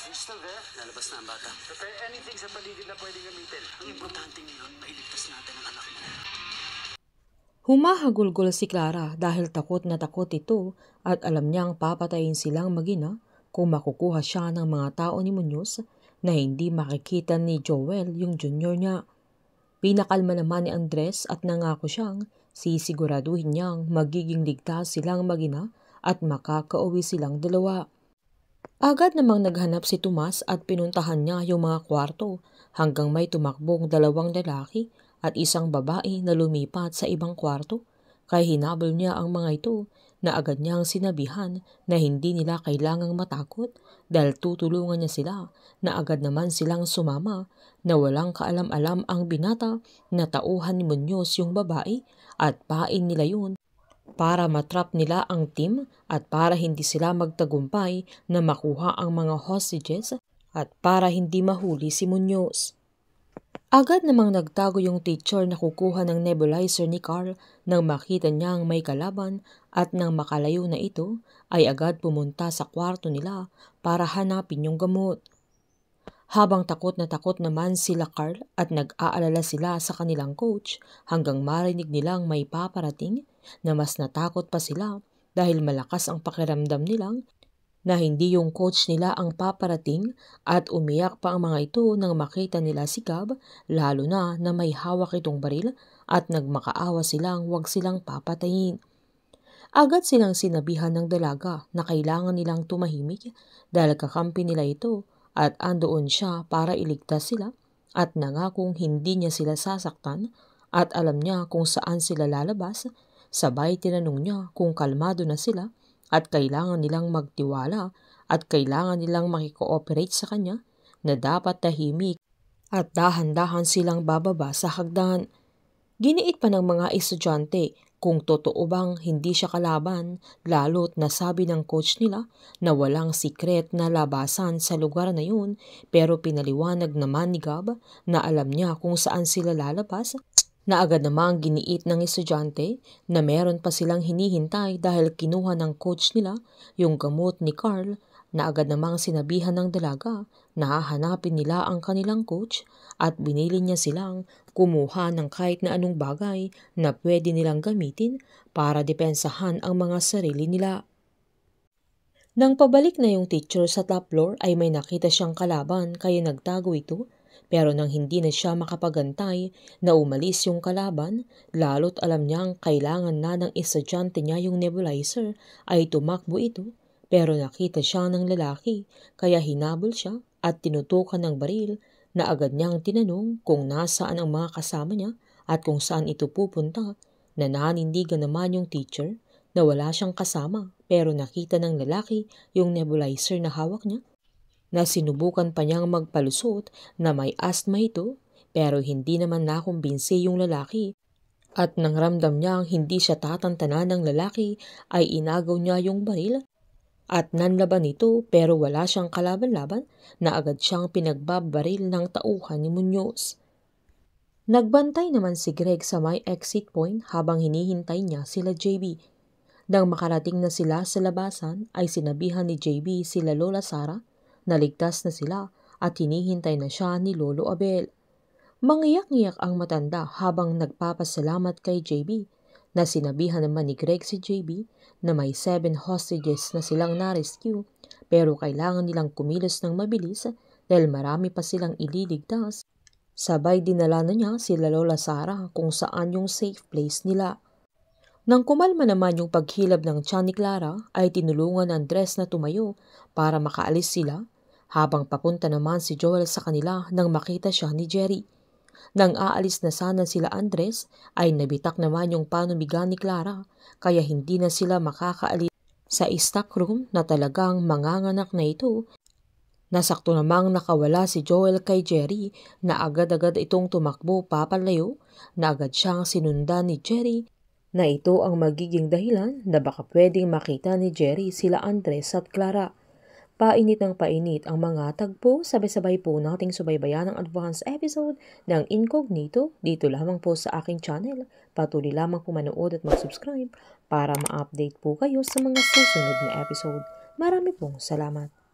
She's still there? Lalabas na ang bata. Prepare anything sa paligid na pwedeng gamitin. Ang importante ngayon, mailigtas natin ang anak mo. Humahagulgol si Clara dahil takot na takot ito at alam niyang papatayin silang mag-ina kung makukuha siya ng mga tao ni Muñoz na hindi makikita ni Joel yung junior niya. Pinakalma naman ni Andres at nangako siyang sisiguraduhin niyang magiging ligtas silang mag-ina at makakauwi silang dalawa. Agad namang naghanap si Tomas at pinuntahan niya yung mga kwarto hanggang may tumakbong 2 lalaki at isang babae na lumipat sa ibang kwarto, kaya hinabol niya ang mga ito na agad niyang sinabihan na hindi nila kailangang matakot dahil tutulungan niya sila, na agad naman silang sumama na walang kaalam-alam ang binata na tauhan ni Muñoz yung babae at pain nila yun para matrap nila ang team at para hindi sila magtagumpay na makuha ang mga hostages at para hindi mahuli si Muñoz. Agad namang nagtago yung teacher na kukuha ng nebulizer ni Carl nang makita niyang may kalaban at nang makalayo na ito ay agad pumunta sa kwarto nila para hanapin yung gamot. Habang takot naman sila Carl at nag-aalala sila sa kanilang coach hanggang marinig nilang may paparating na mas natakot pa sila dahil malakas ang pakiramdam nilang na hindi yung coach nila ang paparating at umiyak pa ang mga ito nang makita nila si Gab, lalo na may hawak itong baril at nagmakaawa silang wag silang papatayin. Agad silang sinabihan ng dalaga na kailangan nilang tumahimik dahil kakampi nila ito at andoon siya para iligtas sila at nangakong hindi niya sila sasaktan at alam niya kung saan sila lalabas. Sabay tinanong niya kung kalmado na sila at kailangan nilang magtiwala at kailangan nilang makikooperate sa kanya na dapat tahimik at dahan-dahan silang bababa sa hagdan. Giniit pa ng mga estudyante kung totoo bang hindi siya kalaban, lalo't nasabi ng coach nila na walang sikret na labasan sa lugar na yun, pero pinaliwanag naman ni Gab na alam niya kung saan sila lalabas, na agad namang giniit ng estudyante na meron pa silang hinihintay dahil kinuha ng coach nila yung gamot ni Carl, na agad namang sinabihan ng dalaga na hahanapin nila ang kanilang coach at binili niya silang kumuha ng kahit na anong bagay na pwede nilang gamitin para depensahan ang mga sarili nila. Nang pabalik na yung teacher sa top floor ay may nakita siyang kalaban kaya nagtago ito. Pero nang hindi na siya makapagantay na umalis yung kalaban, lalo't alam niyang kailangan na ng estudyante niya yung nebulizer, ay tumakbo ito. Pero nakita siya ng lalaki, kaya hinabol siya at tinutukan ng baril na agad niyang tinanong kung nasaan ang mga kasama niya at kung saan ito pupunta. Nananindigan naman yung teacher na wala siyang kasama, pero nakita ng lalaki yung nebulizer na hawak niya, na sinubukan pa niyang magpalusot na may asthma ito, pero hindi naman nakumbinsi yung lalaki at nang ramdam niyang hindi siya tatantanan ng lalaki ay inagaw niya yung baril at nanlaban ito, pero wala siyang kalaban-laban na agad siyang pinagbabaril ng tauhan ni Muñoz. Nagbantay naman si Greg sa may exit point habang hinihintay niya sila JB. Nang makarating na sila sa labasan ay sinabihan ni JB sila Lola Sara na ligtas na sila at hinihintay na siya ni Lolo Abel. Mangiyak-ngiyak ang matanda habang nagpapasalamat kay JB, na sinabihan naman ni Greg si JB na may 7 hostages na silang na-rescue, pero kailangan nilang kumilos ng mabilis dahil marami pa silang ililigtas. Sabay dinala na niya sila Lola Sara kung saan yung safe place nila. Nang kumalma naman yung paghilab ng tiyan ni Clara ay tinulungan ng Andres na tumayo para makaalis sila, habang papunta naman si Joel sa kanila nang makita siya ni Jerry. Nang aalis na sana sila Andres ay nabitak naman yung panubigan ni Clara, kaya hindi na sila makakaalis sa stock room na talagang manganganak na ito. Nasakto namang nakawala si Joel kay Jerry na agad-agad itong tumakbo papalayo, na agad siyang sinundan ni Jerry na ito ang magiging dahilan na baka pwedeng makita ni Jerry sila Andres at Clara. Painit ng painit ang mga tagpo, sabay-sabay po nating subaybayan ang advance episode ng Incognito dito lamang po sa aking channel. Patuloy lamang po manood at mag-subscribe para ma-update po kayo sa mga susunod na episode. Marami pong salamat.